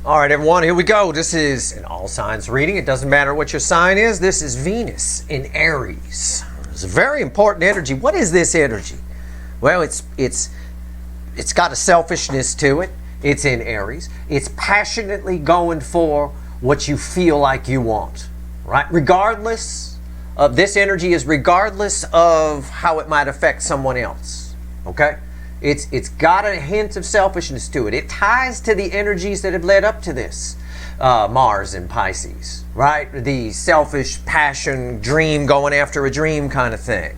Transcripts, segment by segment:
All right, everyone, here we go. This is an all signs reading. It doesn't matter what your sign is. This is Venus in Aries. It's a very important energy. What is this energy? Well, it's got a selfishness to it. It's in Aries. It's passionately going for what you feel like you want, right? Regardless of this energy is regardless of how it might affect someone else, okay? It's got a hint of selfishness to it. It ties to the energies that have led up to this. Mars in Pisces, right? The selfish passion, dream, going after a dream kind of thing.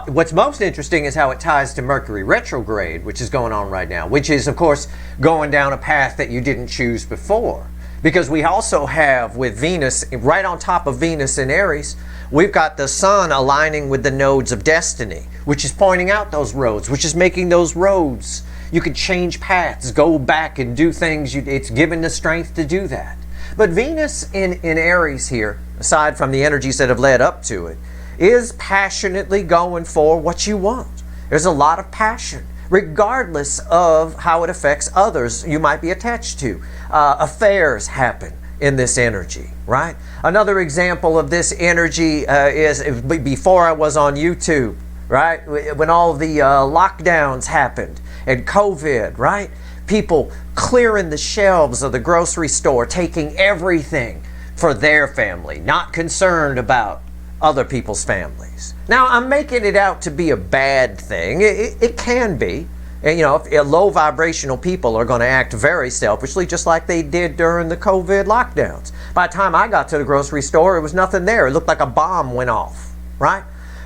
What's most interesting is how it ties to Mercury retrograde, which is going on right now, which is, of course, going down a path that you didn't choose before. Because we also have, with Venus, right on top of Venus in Aries, we've got the Sun aligning with the nodes of destiny, which is pointing out those roads, which is making those roads. You could change paths, go back and do things. It's given the strength to do that. But Venus in Aries here, aside from the energies that have led up to it, is passionately going for what you want. There's a lot of passion, regardless of how it affects others you might be attached to. Affairs happen in this energy, right? Another example of this energy is before I was on YouTube, right? When all the lockdowns happened and COVID, right? People clearing the shelves of the grocery store, taking everything for their family, not concerned about other people's families. Now, I'm making it out to be a bad thing. It can be. And, you know, low vibrational people are going to act very selfishly, just like they did during the COVID lockdowns. By the time I got to the grocery store, it was nothing there. It looked like a bomb went off, right?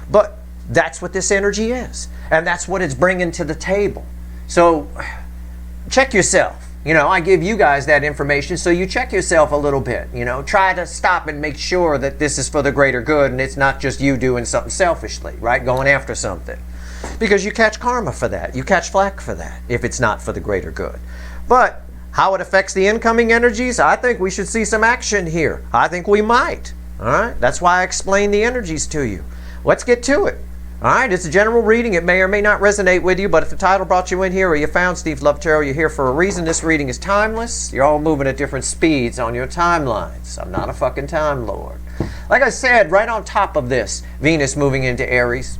But that's what this energy is. And that's what it's bringing to the table. So check yourself. You know, I give you guys that information, so you check yourself a little bit. You know, try to stop and make sure that this is for the greater good and it's not just you doing something selfishly, right? Going after something. Because you catch karma for that. You catch flack for that if it's not for the greater good. But how it affects the incoming energies, I think we should see some action here. I think we might. All right? That's why I explained the energies to you. Let's get to it. All right, it's a general reading. It may or may not resonate with you, but if the title brought you in here or you found Steve Love Tarot, you're here for a reason. This reading is timeless. You're all moving at different speeds on your timelines. I'm not a fucking time lord. Like I said, right on top of this, Venus moving into Aries,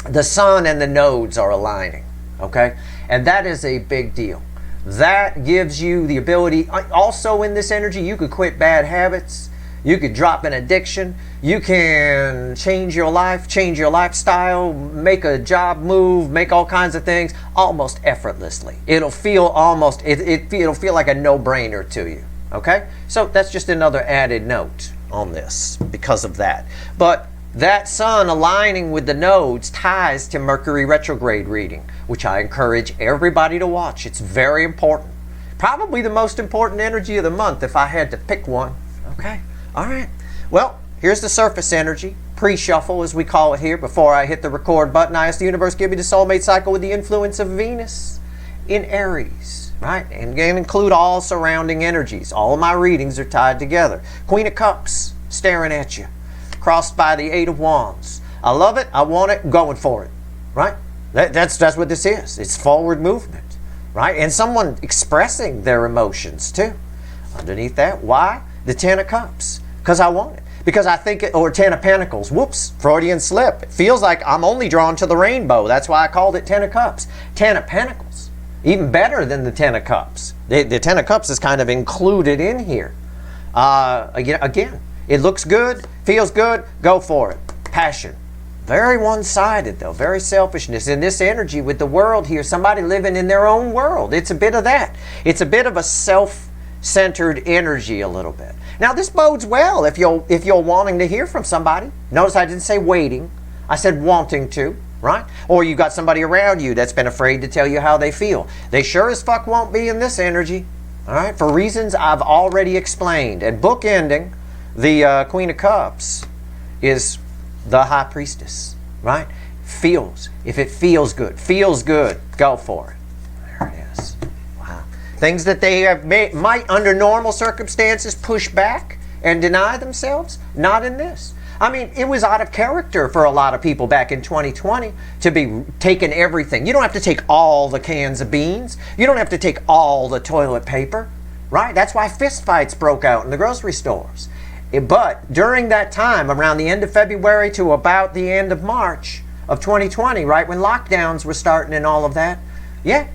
the Sun and the nodes are aligning, okay? And that is a big deal. That gives you the ability, also in this energy, you could quit bad habits. You could drop an addiction. You can change your life, change your lifestyle, make a job move, make all kinds of things almost effortlessly. It'll feel almost, it'll feel like a no-brainer to you, okay? So that's just another added note on this because of that. But that Sun aligning with the nodes ties to Mercury retrograde reading, which I encourage everybody to watch. It's very important. Probably the most important energy of the month if I had to pick one, okay? All right. Well, here's the surface energy, pre-shuffle as we call it here. Before I hit the record button, I ask the universe, give me the soulmate cycle with the influence of Venus in Aries, right? And again, include all surrounding energies. All of my readings are tied together. Queen of Cups staring at you, crossed by the Eight of Wands. I love it. I want it. I'm going for it, right? That's what this is. It's forward movement, right? And someone expressing their emotions too. Underneath that, why? The Ten of Cups. Because I want it. Because I think it, or Ten of Pentacles. Whoops, Freudian slip. It feels like I'm only drawn to the rainbow. That's why I called it Ten of Cups. Ten of Pentacles. Even better than the Ten of Cups. The Ten of Cups is kind of included in here. Again, it looks good, feels good, go for it. Passion. Very one-sided though, very selfishness. In this energy with the world here, somebody living in their own world. It's a bit of that. It's a bit of a self-centered energy a little bit. Now this bodes well if you're wanting to hear from somebody. Notice I didn't say waiting. I said wanting to, right? Or you got somebody around you that's been afraid to tell you how they feel. They sure as fuck won't be in this energy, all right? For reasons I've already explained. And bookending the Queen of Cups is the High Priestess, right? Feels. If it feels good, go for it. There it is. Wow. Things that they have might, under normal circumstances, push back and deny themselves, not in this. I mean, it was out of character for a lot of people back in 2020 to be taking everything. You don't have to take all the cans of beans. You don't have to take all the toilet paper. right? That's why fist fights broke out in the grocery stores. But during that time, around the end of February to about the end of March of 2020, right, when lockdowns were starting and all of that, yeah,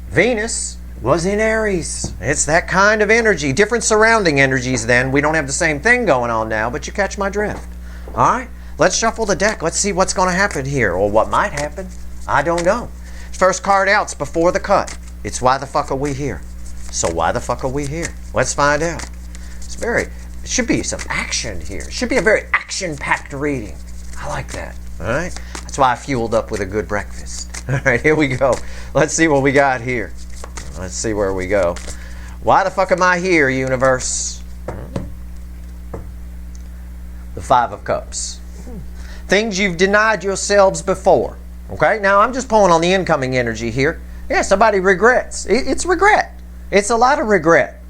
Venus was in Aries. It's that kind of energy. Different surrounding energies then. We don't have the same thing going on now, but you catch my drift. All right? Let's shuffle the deck. Let's see what's going to happen here, or what might happen. I don't know. First card out's before the cut. It's why the fuck are we here? So why the fuck are we here? Let's find out. It should be some action here. It should be a very action-packed reading. I like that. All right? That's why I fueled up with a good breakfast. All right, here we go. Let's see what we got here. Let's see where we go. Why the fuck am I here, universe? The Five of Cups. Things you've denied yourselves before. Okay, now I'm just pulling on the incoming energy here. Yeah, somebody regrets. It's regret. It's a lot of regret.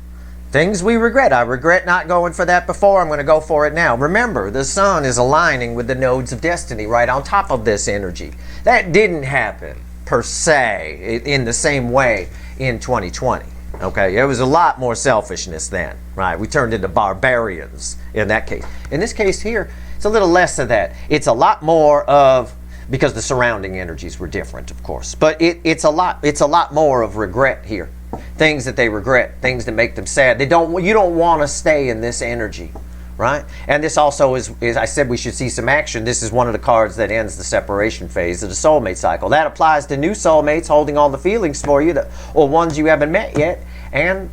Things we regret. I regret not going for that before. I'm going to go for it now. Remember, the sun is aligning with the nodes of destiny right on top of this energy. That didn't happen per se in the same way in 2020. Okay, it was a lot more selfishness then, right? We turned into barbarians in that case. In this case here, it's a little less of that. It's a lot more of, because the surrounding energies were different, of course, but it's a lot more of regret here. Things that they regret, things that make them sad. You don't want to stay in this energy, right? And this also is I said we should see some action. This is one of the cards that ends the separation phase of the soulmate cycle. That applies to new soulmates holding all the feelings for you, or ones you haven't met yet, and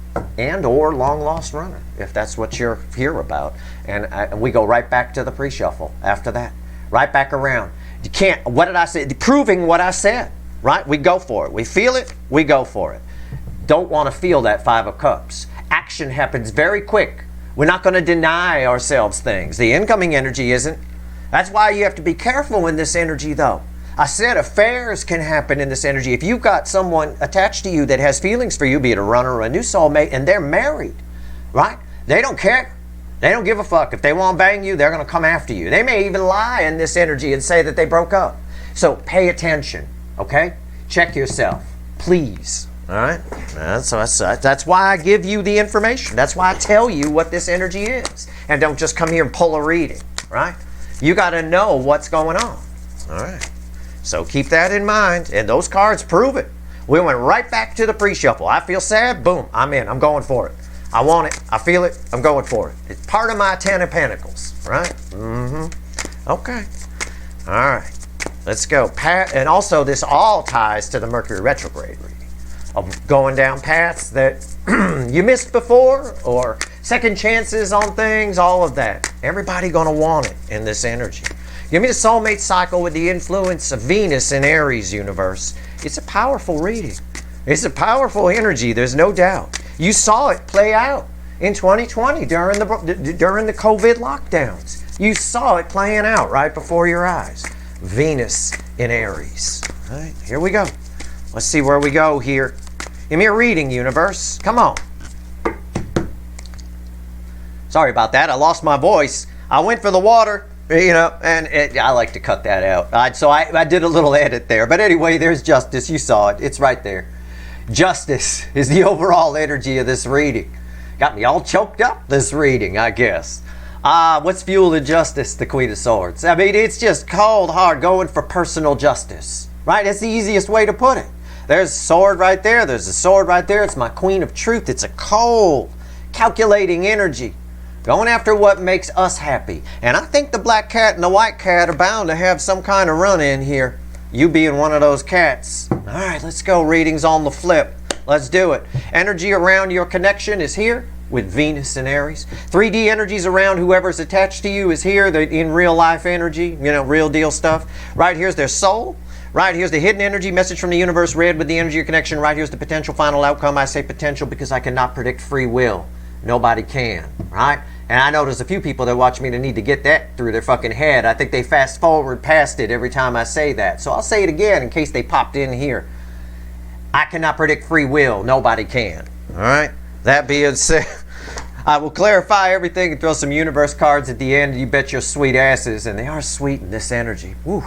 or long lost runner, if that's what you're here about. And we go right back to the pre-shuffle after that, right back around. You can't. What did I say? Proving what I said, right? We go for it. We feel it. We go for it. Don't want to feel that Five of Cups. Action happens very quick. We're not going to deny ourselves things. The incoming energy isn't. That's why you have to be careful in this energy, though. I said affairs can happen in this energy. If you've got someone attached to you that has feelings for you, be it a runner or a new soulmate, and they're married, right? They don't care. They don't give a fuck. If they want to bang you, they're going to come after you. They may even lie in this energy and say that they broke up. So pay attention, okay? Check yourself, please. All right? That's why I give you the information. That's why I tell you what this energy is. And don't just come here and pull a reading, right? You got to know what's going on. All right? So keep that in mind. And those cards prove it. We went right back to the pre-shuffle. I feel sad. Boom. I'm in. I'm going for it. I want it. I feel it. I'm going for it. It's part of my Ten of Pentacles, right? Okay. All right. Let's go. And also, this all ties to the Mercury retrograde reading of going down paths that you missed before, or second chances on things, all of that. Everybody going to want it in this energy. Give me the soulmate cycle with the influence of Venus in Aries, universe. It's a powerful reading. It's a powerful energy, there's no doubt. You saw it play out in 2020 during the COVID lockdowns. You saw it playing out right before your eyes. Venus in Aries. All right, here we go. Let's see where we go here. Give me a reading, universe. Come on. Sorry about that. I lost my voice. I went for the water, and I like to cut that out. So I did a little edit there. But anyway, there's justice. You saw it. It's right there. Justice is the overall energy of this reading. Got me all choked up, this reading, I guess. What's fueling justice? The Queen of Swords. I mean, it's just cold, hard, going for personal justice. Right? That's the easiest way to put it. There's a sword right there. There's a sword right there. It's my Queen of Truth. It's a cold, calculating energy. Going after what makes us happy. And I think the black cat and the white cat are bound to have some kind of run in here. You being one of those cats. All right, let's go. Readings on the flip. Let's do it. Energy around your connection is here with Venus and Aries. 3D energies around whoever's attached to you is here. They're in real life energy, real deal stuff. Right here's their soul. Right here's the hidden energy, message from the universe read with the energy of connection. Right here's the potential final outcome. I say potential because I cannot predict free will. Nobody can, right? And I know there's a few people that watch me that need to get that through their fucking head. I think they fast forward past it every time I say that. So I'll say it again in case they popped in here. I cannot predict free will. Nobody can. All right? That being said, I will clarify everything and throw some universe cards at the end. You bet your sweet asses. And they are sweet in this energy. Woo.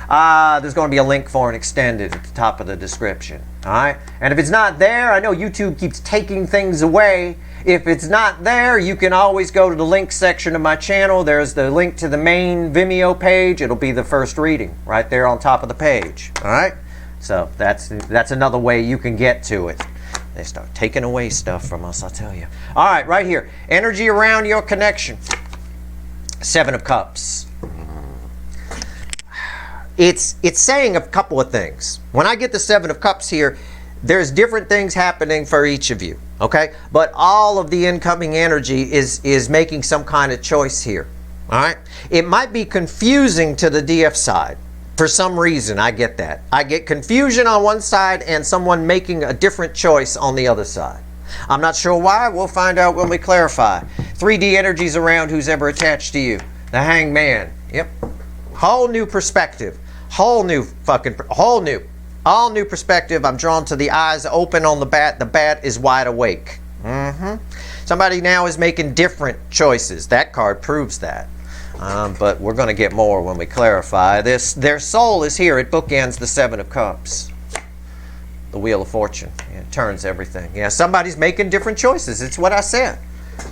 there's going to be a link for an extended at the top of the description. All right? And if it's not there, I know YouTube keeps taking things away. If it's not there, you can always go to the link section of my channel. There's the link to the main Vimeo page. It'll be the first reading right there on top of the page. All right? So that's another way you can get to it. They start taking away stuff from us, I'll tell you. All right, right here. Energy around your connection. 7 of Cups. It's saying a couple of things. When I get the 7 of Cups here, there's different things happening for each of you, okay? But all of the incoming energy is making some kind of choice here, all right? It might be confusing to the DF side. For some reason, I get that. I get confusion on one side and someone making a different choice on the other side. I'm not sure why. We'll find out when we clarify. 3D energies around who's ever attached to you. The Hangman. Yep. Whole new perspective. All new perspective. I'm drawn to the eyes open on the bat. The bat is wide awake. Somebody now is making different choices. That card proves that. But we're going to get more when we clarify this. Their soul is here. It bookends the 7 of Cups. The Wheel of Fortune. It turns everything. Yeah, somebody's making different choices. It's what I said,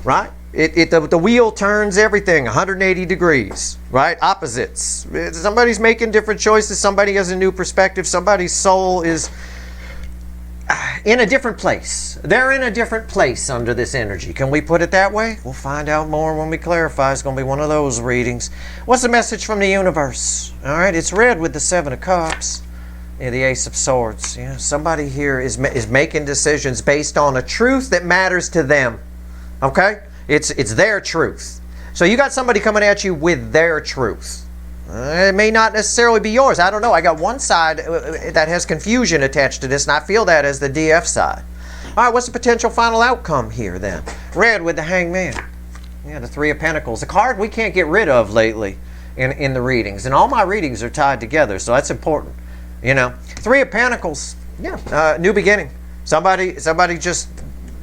right? The wheel turns everything 180 degrees, right? Opposites. Somebody's making different choices. Somebody has a new perspective. Somebody's soul is in a different place. They're in a different place under this energy. Can we put it that way? We'll find out more when we clarify. It's going to be one of those readings. What's the message from the universe? All right, it's red with the 7 of Cups. Yeah, the Ace of Swords. Yeah, somebody here is making decisions based on a truth that matters to them. Okay? It's their truth. So you got somebody coming at you with their truth. It may not necessarily be yours. I don't know. I got one side that has confusion attached to this, and I feel that as the DF side. All right, what's the potential final outcome here then? Red with the Hangman. Yeah, the 3 of Pentacles. A card we can't get rid of lately in the readings. And all my readings are tied together, so that's important. You know, 3 of Pentacles. Yeah, new beginning. Somebody just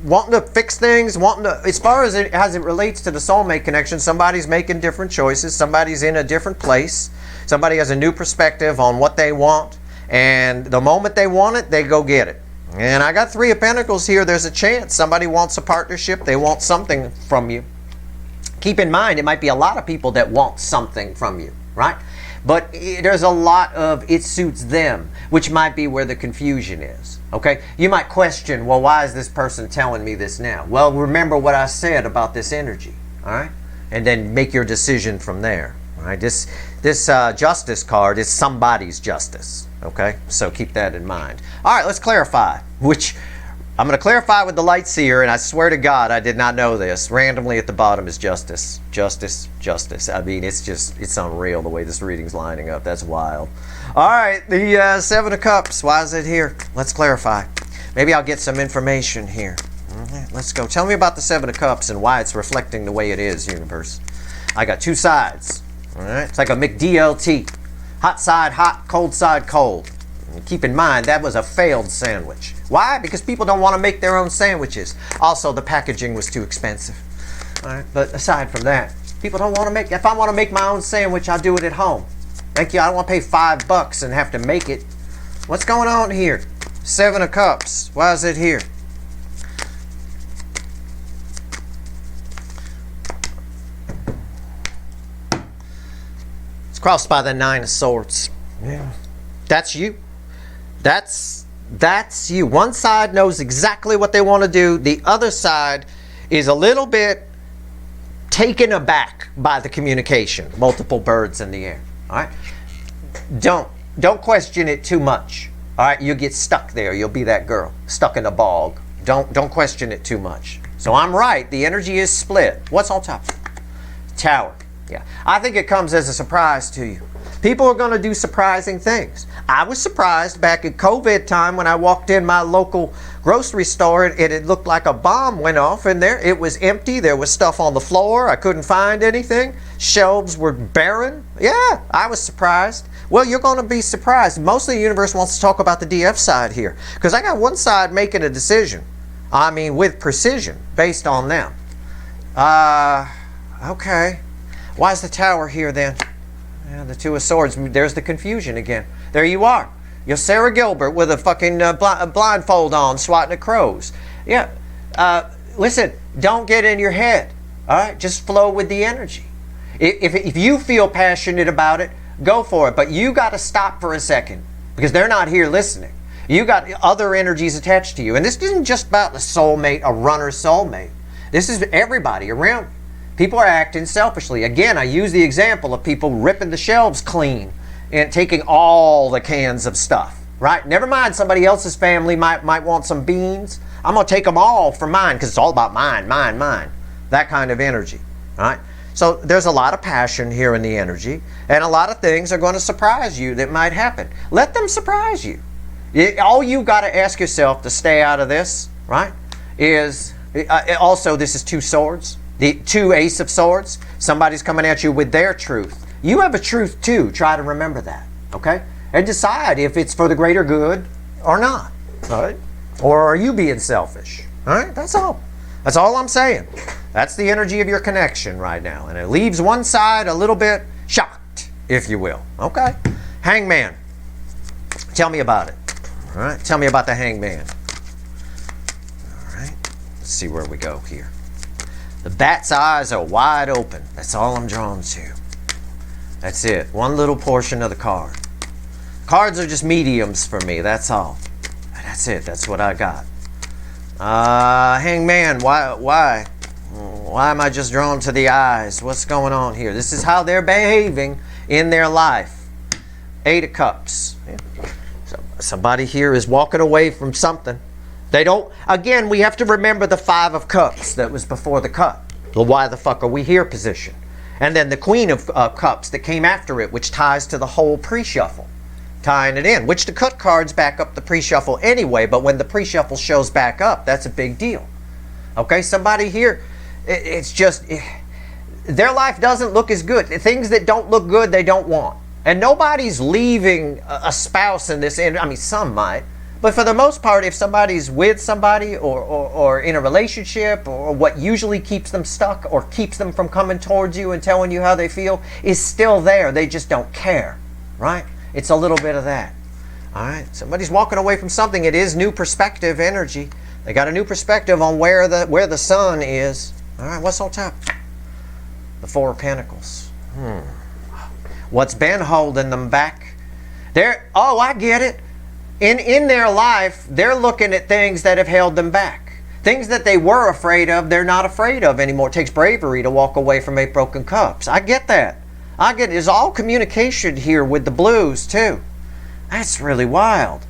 wanting to fix things, as far as it relates to the soulmate connection, somebody's making different choices. Somebody's in a different place. Somebody has a new perspective on what they want. And the moment they want it, they go get it. And I got 3 of Pentacles here. There's a chance somebody wants a partnership. They want something from you. Keep in mind, it might be a lot of people that want something from you, right? But there's a lot of it suits them, which might be where the confusion is. Okay? You might question, well, why is this person telling me this now? Well, remember what I said about this energy. All right? And then make your decision from there. All right? This Justice card is somebody's justice. Okay? So keep that in mind. All right, let's clarify. I'm going to clarify with the Light Seer, and I swear to God I did not know this. Randomly at the bottom is Justice. Justice, Justice. I mean, it's unreal the way this reading's lining up. That's wild. All right, the 7 of Cups. Why is it here? Let's clarify. Maybe I'll get some information here. Let's go. Tell me about the 7 of Cups and why it's reflecting the way it is, universe. I got 2 sides. All right, it's like a McDLT. Hot side hot, cold side cold. And keep in mind, that was a failed sandwich. Why? Because people don't want to make their own sandwiches. Also, the packaging was too expensive. All right, but aside from that, people don't want to make. If I want to make my own sandwich, I'll do it at home. Thank you. I don't want to pay $5 and have to make it. What's going on here? 7 of Cups. Why is it here? It's crossed by the 9 of Swords. Yeah. That's you. That's you. One side knows exactly what they want to do. The other side is a little bit taken aback by the communication. Multiple birds in the air. All right? Don't question it too much. All right? You get stuck there. You'll be that girl stuck in a bog. Don't question it too much. So I'm right. The energy is split. What's on top? Tower. Yeah. I think it comes as a surprise to you. People are going to do surprising things. I was surprised back at COVID time when I walked in my local grocery store and it looked like a bomb went off in there. It was empty. There was stuff on the floor. I couldn't find anything. Shelves were barren. Yeah, I was surprised. Well, you're going to be surprised. Mostly the universe wants to talk about the DF side here because I got one side making a decision. I mean, with precision based on them. Okay. Why is the Tower here then? Yeah, the Two of Swords. There's the confusion again. There you are. You're Sarah Gilbert with a fucking blindfold on, swatting at crows. Yeah. Listen, don't get in your head. All right? Just flow with the energy. If you feel passionate about it, go for it. But you got to stop for a second because they're not here listening. You got other energies attached to you. And this isn't just about the soulmate, a runner soulmate. This is everybody around you. People are acting selfishly. Again, I use the example of people ripping the shelves clean and taking all the cans of stuff, right? Never mind, somebody else's family might want some beans. I'm going to take them all for mine because it's all about mine. That kind of energy, all right? So there's a lot of passion here in the energy, and a lot of things are going to surprise you that might happen. Let them surprise you. All you got to ask yourself to stay out of this, right, is also this is Two Swords. The Two Ace of Swords, somebody's coming at you with their truth. You have a truth too. Try to remember that, okay? And decide if it's for the greater good or not, all right? Or are you being selfish, all right? That's all. That's all I'm saying. That's the energy of your connection right now. And it leaves one side a little bit shocked, if you will, okay? Hangman. Tell me about it, all right? Tell me about the Hangman. All right, let's see where we go here. The bat's eyes are wide open. That's all I'm drawn to. That's it. One little portion of the card. Cards are just mediums for me. That's all. That's it. That's what I got. Hangman, why? Why am I just drawn to the eyes? What's going on here? This is how they're behaving in their life. Eight of Cups. Yeah. So somebody here is walking away from something. They don't, again, we have to remember the Five of Cups that was before the cut. The why the fuck are we here position. And then the Queen of Cups that came after it, which ties to the whole pre-shuffle. Tying it in, which the cut cards back up the pre-shuffle anyway, but when the pre-shuffle shows back up, that's a big deal. Okay, somebody here, it's just, their life doesn't look as good. Things that don't look good, they don't want. And nobody's leaving a spouse in this, I mean, some might. But for the most part, if somebody's with somebody or in a relationship, or what usually keeps them stuck or keeps them from coming towards you and telling you how they feel is still there. They just don't care, right? It's a little bit of that. All right, somebody's walking away from something. It is new perspective energy. They got a new perspective on where the sun is. All right, what's on top? The Four of Pentacles. What's been holding them back? Oh, I get it. In their life, they're looking at things that have held them back. Things that they were afraid of, they're not afraid of anymore. It takes bravery to walk away from Eight Broken Cups. I get that. There's all communication here with the blues, too. That's really wild.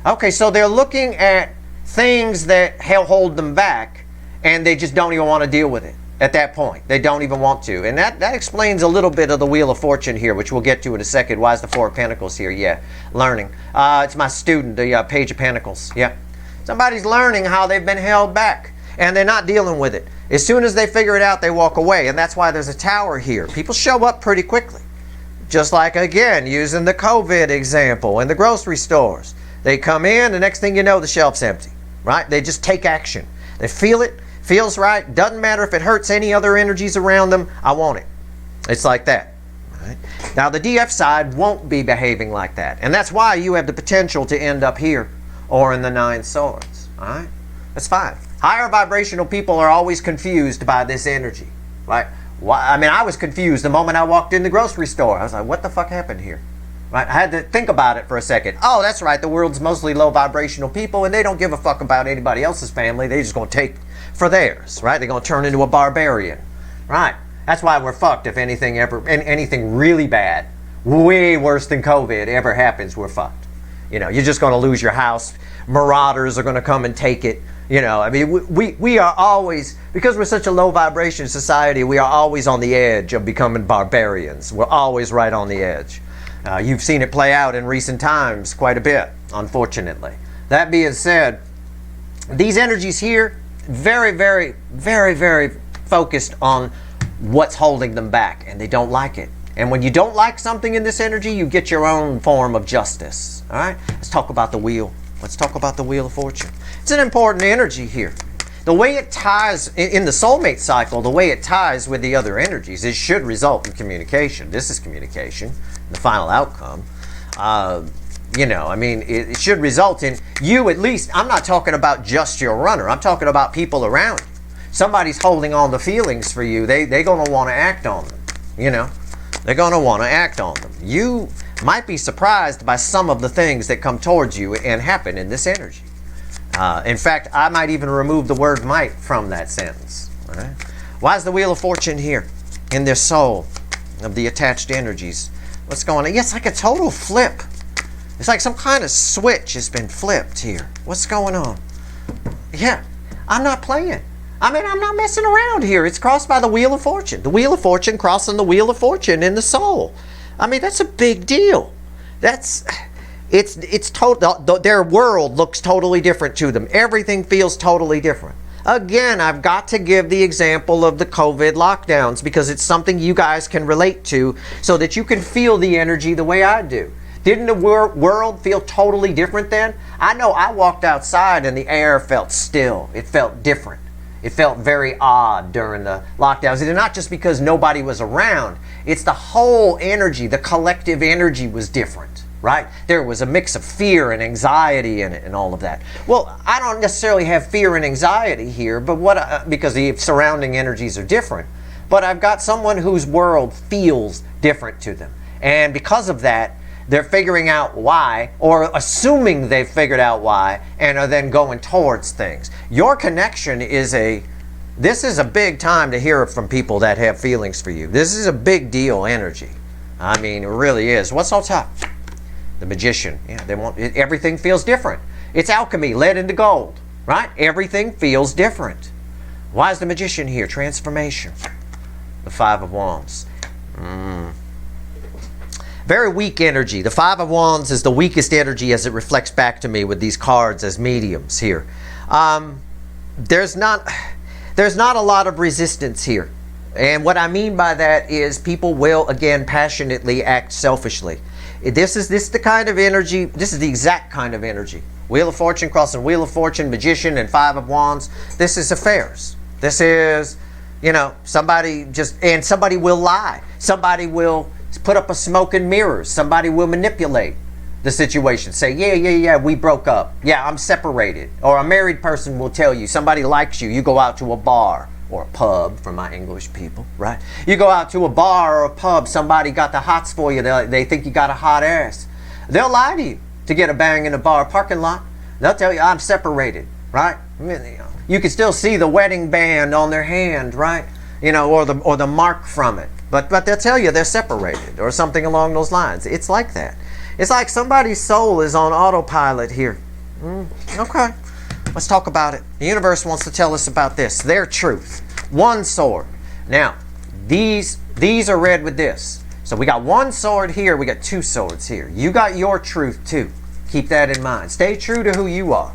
Okay, so they're looking at things that hold them back, and they just don't even want to deal with it at that point. They don't even want to. And that explains a little bit of the Wheel of Fortune here, which we'll get to in a second. Why is the Four of Pentacles here? Yeah, learning. It's my student, the Page of Pentacles. Yeah. Somebody's learning how they've been held back, and they're not dealing with it. As soon as they figure it out, they walk away. And that's why there's a Tower here. People show up pretty quickly. Just like, again, using the COVID example in the grocery stores. They come in, the next thing you know, the shelf's empty. Right? They just take action. They feel it. Feels right. Doesn't matter if it hurts any other energies around them. I want it. It's like that. Right? Now, the DF side won't be behaving like that. And that's why you have the potential to end up here or in the Nine Swords. All right? That's fine. Higher vibrational people are always confused by this energy. Right? I mean, I was confused the moment I walked in the grocery store. I was like, what the fuck happened here? Right? I had to think about it for a second. Oh, that's right. The world's mostly low vibrational people, and they don't give a fuck about anybody else's family. They're just going to take for theirs, right? They're going to turn into a barbarian, right? That's why we're fucked if anything really bad, way worse than COVID ever happens, we're fucked. You know, you're just going to lose your house. Marauders are going to come and take it. You know, I mean, we are always, because we're such a low vibration society, we are always on the edge of becoming barbarians. We're always right on the edge. You've seen it play out in recent times quite a bit, unfortunately. That being said, these energies here, very, very, very, very focused on what's holding them back, and they don't like it. And when you don't like something in this energy, you get your own form of justice. All right? Let's talk about the wheel. Let's talk about the Wheel of Fortune. It's an important energy here. the way it ties in the soulmate cycle, the way it ties with the other energies, it should result in communication. This is communication, the final outcome. I mean, it should result in you at least. I'm not talking about just your runner. I'm talking about people around you. Somebody's holding on to feelings for you. They're going to want to act on them. They're going to want to act on them. You might be surprised by some of the things that come towards you and happen in this energy. In fact, I might even remove the word might from that sentence. Right? Why is the Wheel of Fortune here in their soul of the attached energies? What's going on? Yeah, it's like a total flip. It's like some kind of switch has been flipped here. What's going on? Yeah, I'm not playing. I mean, I'm not messing around here. It's crossed by the Wheel of Fortune. The Wheel of Fortune crossing the Wheel of Fortune in the soul. I mean, that's a big deal. It's total. Their world looks totally different to them. Everything feels totally different. Again, I've got to give the example of the COVID lockdowns because it's something you guys can relate to so that you can feel the energy the way I do. Didn't the world feel totally different then? I know I walked outside and the air felt still. It felt different. It felt very odd during the lockdowns. And not just because nobody was around. It's the whole energy, the collective energy was different, right? There was a mix of fear and anxiety in it and all of that. Well, I don't necessarily have fear and anxiety here, but because the surrounding energies are different. But I've got someone whose world feels different to them. And because of that, they're figuring out why, or assuming they've figured out why, and are then going towards things. Your connection this is a big time to hear from people that have feelings for you. This is a big deal energy. I mean, it really is. What's on top? The Magician. Yeah, everything feels different. It's alchemy, lead into gold, right? Everything feels different. Why is the Magician here? Transformation. The Five of Wands. Very weak energy. The Five of Wands is the weakest energy as it reflects back to me with these cards as mediums here. There's not a lot of resistance here. And what I mean by that is people will, again, passionately act selfishly. This is the kind of energy, this is the exact kind of energy. Wheel of Fortune crossing Wheel of Fortune, Magician, and Five of Wands. This is affairs. This is, somebody will lie. Somebody will put up a smoke and mirrors. Somebody will manipulate the situation. Say, yeah, we broke up. Yeah, I'm separated. Or a married person will tell you, somebody likes you. You go out to a bar or a pub for my English people, right? You go out to a bar or a pub, somebody got the hots for you. They think you got a hot ass. They'll lie to you to get a bang in a bar parking lot. They'll tell you, I'm separated, right? I mean, you can still see the wedding band on their hand, right? Or the mark from it. But they'll tell you they're separated or something along those lines. It's like that. It's like somebody's soul is on autopilot here. Okay, let's talk about it. The universe wants to tell us about this. Their truth. One sword. Now, these are read with this. So we got one sword here. We got two swords here. You got your truth too. Keep that in mind. Stay true to who you are.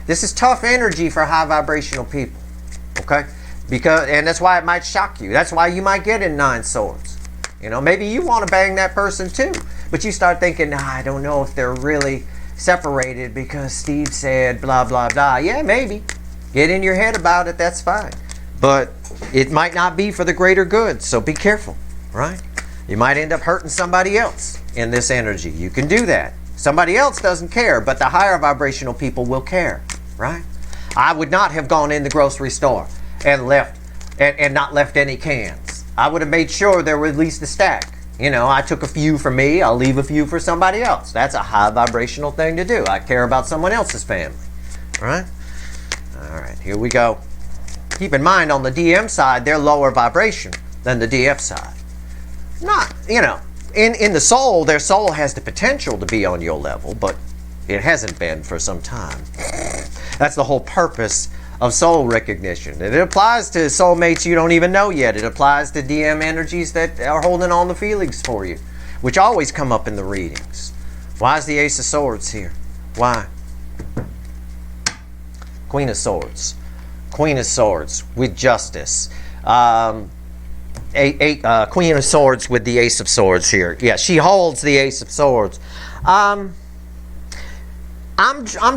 This is tough energy for high vibrational people. Okay? And that's why it might shock you. That's why you might get in Nine Swords. Maybe you want to bang that person too. But you start thinking, I don't know if they're really separated because Steve said blah, blah, blah. Yeah, maybe. Get in your head about it. That's fine. But it might not be for the greater good. So be careful, right? You might end up hurting somebody else in this energy. You can do that. Somebody else doesn't care, but the higher vibrational people will care, right? I would not have gone in the grocery store and left and not left any cans. I would have made sure there were at least a stack. I took a few for me, I'll leave a few for somebody else. That's a high vibrational thing to do. I care about someone else's family. Right? All right, here we go. Keep in mind on the DM side, they're lower vibration than the DF side. Not, in the soul, their soul has the potential to be on your level, but it hasn't been for some time. That's the whole purpose of soul recognition. And it applies to soulmates you don't even know yet. It applies to DM energies that are holding on the feelings for you, which always come up in the readings. Why is the Ace of Swords here? Why? Queen of Swords. Queen of Swords with justice. Queen of Swords with the Ace of Swords here. Yeah, she holds the Ace of Swords. I'm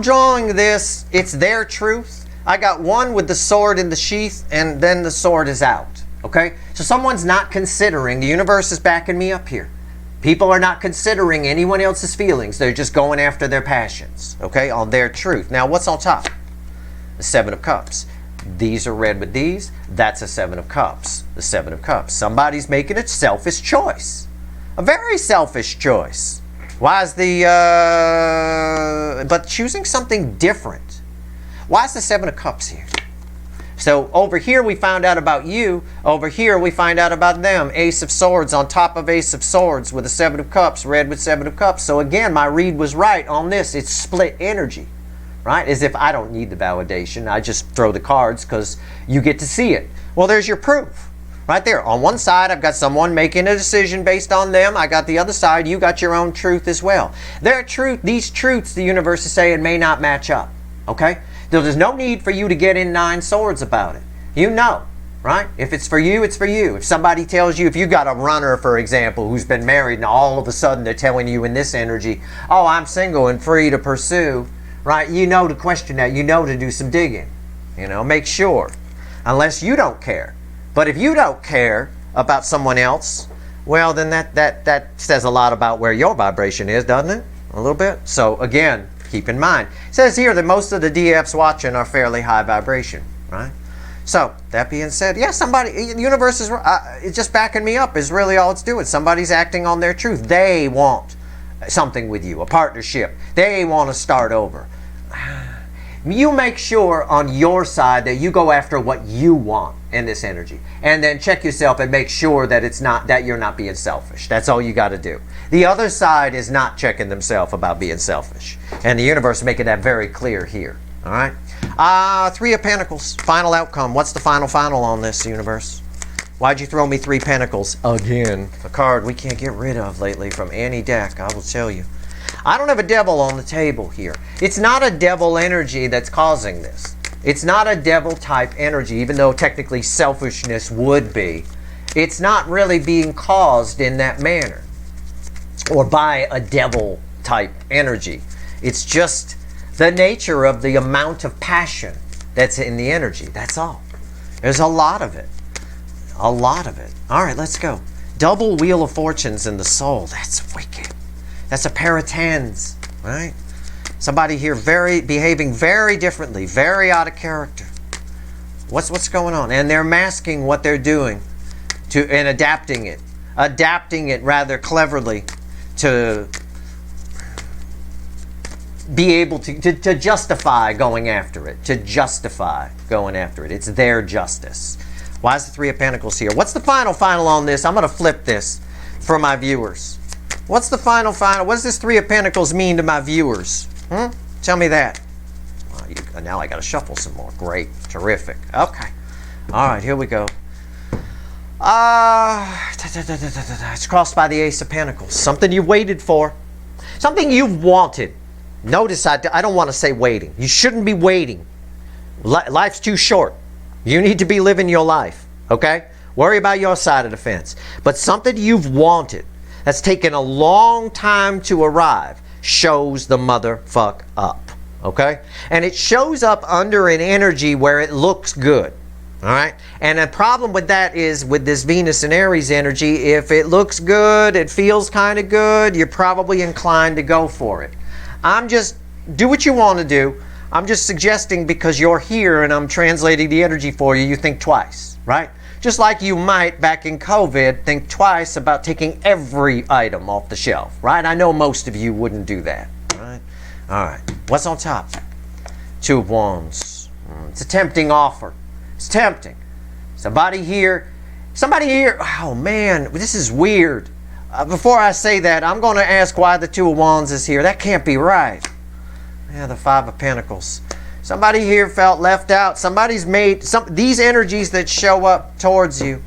drawing this. It's their truth. I got one with the sword in the sheath, and then the sword is out. Okay? So someone's not considering, the universe is backing me up here. People are not considering anyone else's feelings. They're just going after their passions, okay, on their truth. Now, what's on top? The Seven of Cups. These are read with these. That's a Seven of Cups. The Seven of Cups. Somebody's making a selfish choice. A very selfish choice. Why is but choosing something different. Why is the Seven of Cups here? So over here we found out about you. Over here we find out about them. Ace of Swords on top of Ace of Swords with a Seven of Cups, read with Seven of Cups. So again, my read was right on this. It's split energy, right? As if I don't need the validation. I just throw the cards because you get to see it. Well, there's your proof. Right there. On one side, I've got someone making a decision based on them. I got the other side. You got your own truth as well. These truths the universe is saying may not match up. Okay? There's no need for you to get in 9 swords about it. You know, right? If it's for you, it's for you. If somebody tells you, if you got a runner, for example, who's been married and all of a sudden they're telling you in this energy, oh, I'm single and free to pursue, right? You know to question that. You know to do some digging. You know, make sure. Unless you don't care. But if you don't care about someone else, well, then that says a lot about where your vibration is, doesn't it? A little bit. So again, keep in mind. It says here that most of the DFs watching are fairly high vibration, right? So, that being said, yeah, the universe is it's just backing me up is really all it's doing. Somebody's acting on their truth. They want something with you, a partnership. They want to start over. You make sure on your side that you go after what you want in this energy. And then check yourself and make sure that you're not being selfish. That's all you got to do. The other side is not checking themselves about being selfish. And the universe is making that very clear here. All right? 3 of Pentacles. Final outcome. What's the final on this, universe? Why'd you throw me 3 Pentacles again? A card we can't get rid of lately from any deck, I will tell you. I don't have a devil on the table here. It's not a devil energy that's causing this. It's not a devil type energy, even though technically selfishness would be. It's not really being caused in that manner or by a devil type energy. It's just the nature of the amount of passion that's in the energy. That's all. There's a lot of it. A lot of it. All right, let's go. Double Wheel of Fortunes in the soul. That's wicked. That's a pair of 10s, right? Somebody here behaving very differently, very out of character. What's going on? And they're masking what they're doing and adapting it rather cleverly to be able to justify going after it. It's their justice. Why is the 3 of Pentacles here? What's the final on this? I'm going to flip this for my viewers. What's the final? What does this 3 of Pentacles mean to my viewers? Tell me that. Now I got to shuffle some more. Great. Terrific. Okay. All right, here we go. It's crossed by the Ace of Pentacles. Something you waited for. Something you've wanted. Notice I don't want to say waiting. You shouldn't be waiting. Life's too short. You need to be living your life. Okay? Worry about your side of the fence. But something you've wanted that's taken a long time to arrive shows the motherfuck up. Okay? And it shows up under an energy where it looks good. All right? And the problem with that is with this Venus and Aries energy, if it looks good, it feels kind of good, you're probably inclined to go for it. Do what you want to do. I'm just suggesting because you're here and I'm translating the energy for you, you think twice, right? Just like you might, back in COVID, think twice about taking every item off the shelf, right? I know most of you wouldn't do that, right? All right. What's on top? 2 of Wands. It's a tempting offer. It's tempting. Somebody here, oh man, this is weird. Before I say that, I'm going to ask why the 2 of Wands is here. That can't be right. Yeah, the 5 of Pentacles. Somebody here felt left out. Somebody's made these energies that show up towards you,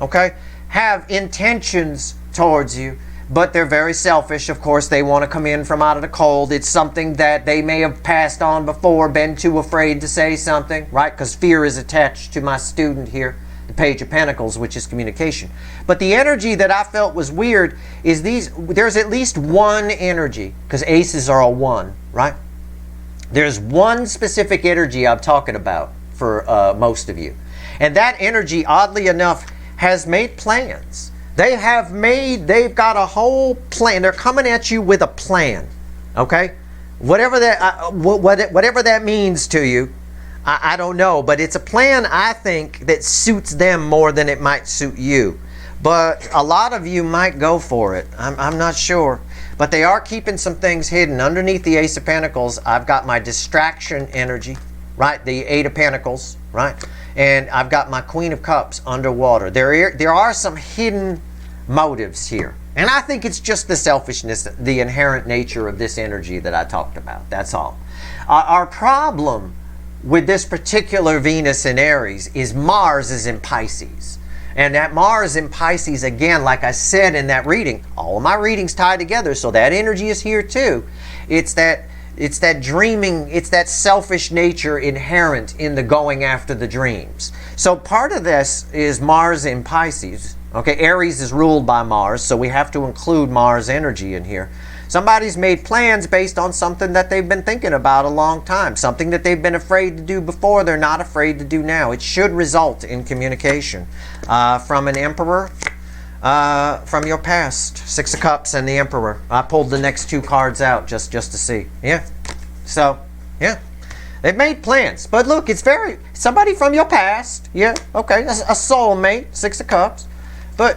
okay, have intentions towards you, but they're very selfish. Of course, they want to come in from out of the cold. It's something that they may have passed on before, been too afraid to say something, right? Because fear is attached to my student here, the Page of Pentacles, which is communication. But the energy that I felt was weird is there's at least one energy, because aces are a 1, right? There's one specific energy I'm talking about for most of you. And that energy, oddly enough, has made plans. They've got a whole plan. They're coming at you with a plan. Okay? Whatever that means to you, I don't know. But it's a plan, I think, that suits them more than it might suit you. But a lot of you might go for it. I'm not sure. But they are keeping some things hidden. Underneath the Ace of Pentacles, I've got my distraction energy, right? The Eight of Pentacles, right? And I've got my Queen of Cups underwater. There are some hidden motives here. And I think it's just the selfishness, the inherent nature of this energy that I talked about. That's all. Our problem with this particular Venus in Aries is Mars is in Pisces. And that Mars in Pisces, again, like I said in that reading, all of my readings tie together, so that energy is here too. It's that dreaming, it's that selfish nature inherent in the going after the dreams. So part of this is Mars in Pisces. Okay, Aries is ruled by Mars, so we have to include Mars energy in here. Somebody's made plans based on something that they've been thinking about a long time, something that they've been afraid to do before, they're not afraid to do now. It should result in communication from an Emperor, from your past. Six of Cups and the Emperor. I pulled the next two cards out just to see. Yeah. So, yeah. They've made plans. But look, it's somebody from your past. Yeah, okay. A soulmate, Six of Cups. But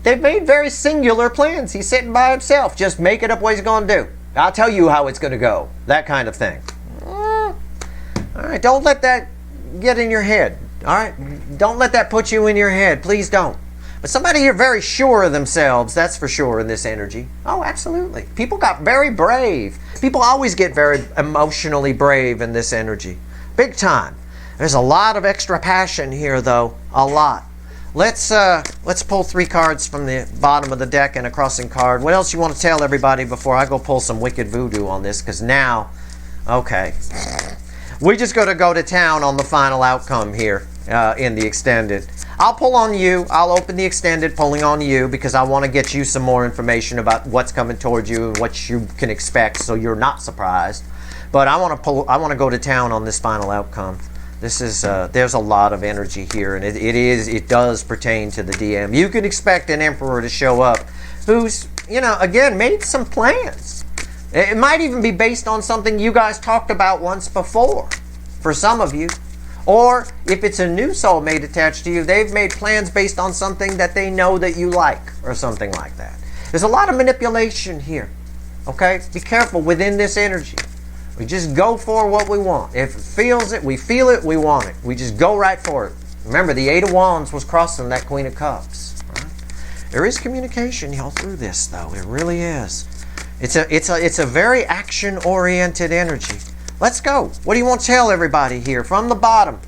they've made very singular plans. He's sitting by himself, just making up what he's going to do. I'll tell you how it's going to go. That kind of thing. All right, don't let that get in your head. All right? Don't let that put you in your head. Please don't. But somebody here very sure of themselves, that's for sure in this energy. Oh, absolutely. People got very brave. People always get very emotionally brave in this energy. Big time. There's a lot of extra passion here, though. A lot. Let's pull three cards from the bottom of the deck and a crossing card. What else you want to tell everybody before I go pull some wicked voodoo on this? Because now, okay, we just got to go to town on the final outcome here in the extended. I'll pull on you. I'll open the extended, pulling on you, because I want to get you some more information about what's coming towards you and what you can expect, so you're not surprised. But I want to go to town on this final outcome. This is there's a lot of energy here, and it does pertain to the DM. You can expect an Emperor to show up who's, again, made some plans. It might even be based on something you guys talked about once before, for some of you. Or if it's a new soulmate attached to you, they've made plans based on something that they know that you like, or something like that. There's a lot of manipulation here, okay? Be careful within this energy. We just go for what we want. If it feels it, we feel it, we want it. We just go right for it. Remember, the Eight of Wands was crossing that Queen of Cups. Right? There is communication all through this, though. It really is. It's a very action-oriented energy. Let's go. What do you want to tell everybody here? From the bottom,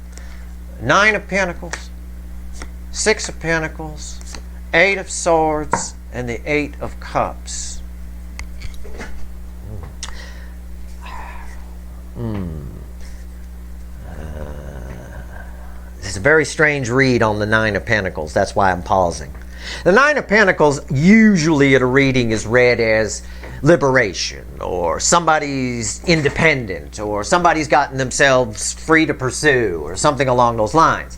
Nine of Pentacles, Six of Pentacles, Eight of Swords, and the Eight of Cups. It's a very strange read on the Nine of Pentacles. That's why I'm pausing. The Nine of Pentacles usually at a reading is read as liberation, or somebody's independent, or somebody's gotten themselves free to pursue, or something along those lines.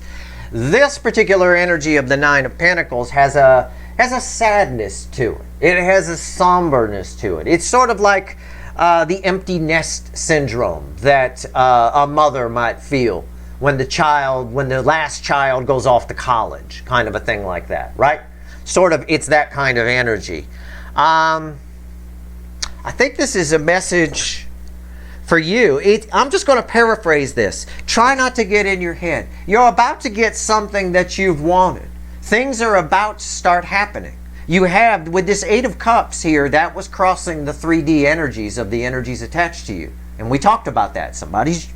This particular energy of the Nine of Pentacles has a sadness to it. It has a somberness to it. It's sort of like the empty nest syndrome that a mother might feel when the last child goes off to college, kind of a thing like that, right? Sort of, it's that kind of energy. I think this is a message for you. I'm just going to paraphrase this. Try not to get in your head. You're about to get something that you've wanted. Things are about to start happening. You have, with this Eight of Cups here, that was crossing the 3D energies of the energies attached to you. And we talked about that. Somebody's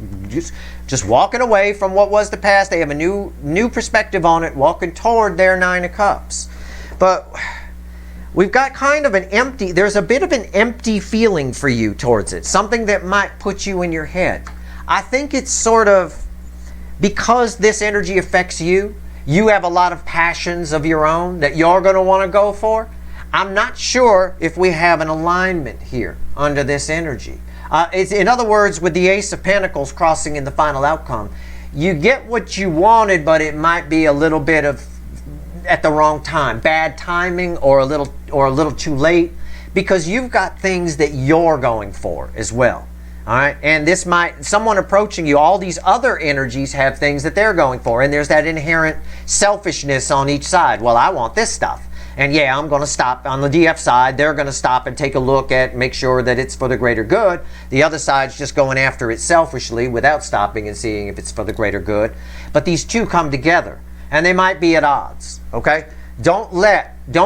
just walking away from what was the past. They have a new perspective on it, walking toward their Nine of Cups. But we've got kind of there's a bit of an empty feeling for you towards it. Something that might put you in your head. I think it's sort of, because this energy affects you, you have a lot of passions of your own that you're going to want to go for. I'm not sure if we have an alignment here under this energy. It's, in other words, with the Ace of Pentacles crossing in the final outcome, you get what you wanted, but it might be a little bit of at the wrong time, bad timing, or a little too late, because you've got things that you're going for as well. All right, and this might, someone approaching you, all these other energies have things that they're going for, and there's that inherent selfishness on each side. Well, I want this stuff, and yeah, I'm going to stop on the DF side. They're going to stop and take a look at, make sure that it's for the greater good. The other side's just going after it selfishly without stopping and seeing if it's for the greater good. But these two come together, and they might be at odds. Okay, don't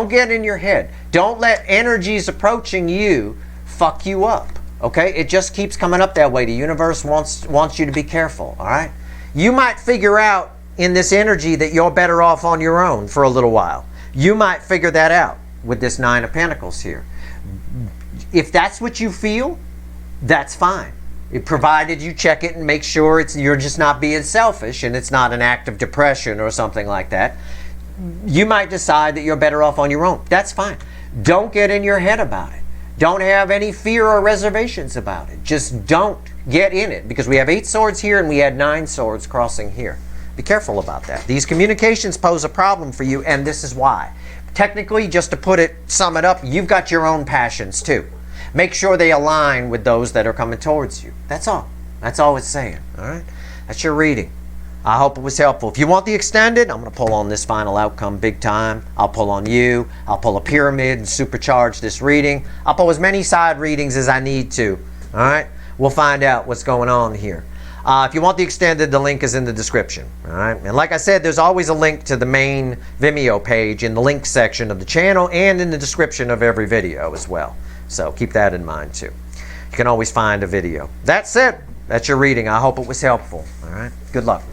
get in your head. Don't let energies approaching you fuck you up. Okay, it just keeps coming up that way. The universe wants you to be careful. All right, you might figure out in this energy that you're better off on your own for a little while. You might figure that out with this Nine of Pentacles here. If that's what you feel, that's fine. Provided you check it and make sure you're just not being selfish and it's not an act of depression or something like that. You might decide that you're better off on your own. That's fine. Don't get in your head about it. Don't have any fear or reservations about it. Just don't get in it, because we have 8 swords here and we had 9 swords crossing here. Be careful about that. These communications pose a problem for you, and this is why. Technically, just to sum it up, you've got your own passions too. Make sure they align with those that are coming towards you. That's all. That's all it's saying. All right? That's your reading. I hope it was helpful. If you want the extended, I'm going to pull on this final outcome big time. I'll pull on you. I'll pull a pyramid and supercharge this reading. I'll pull as many side readings as I need to. All right? We'll find out what's going on here. If you want the extended, the link is in the description. All right? And like I said, there's always a link to the main Vimeo page in the link section of the channel and in the description of every video as well. So keep that in mind too. You can always find a video. That's it. That's your reading. I hope it was helpful. All right? Good luck.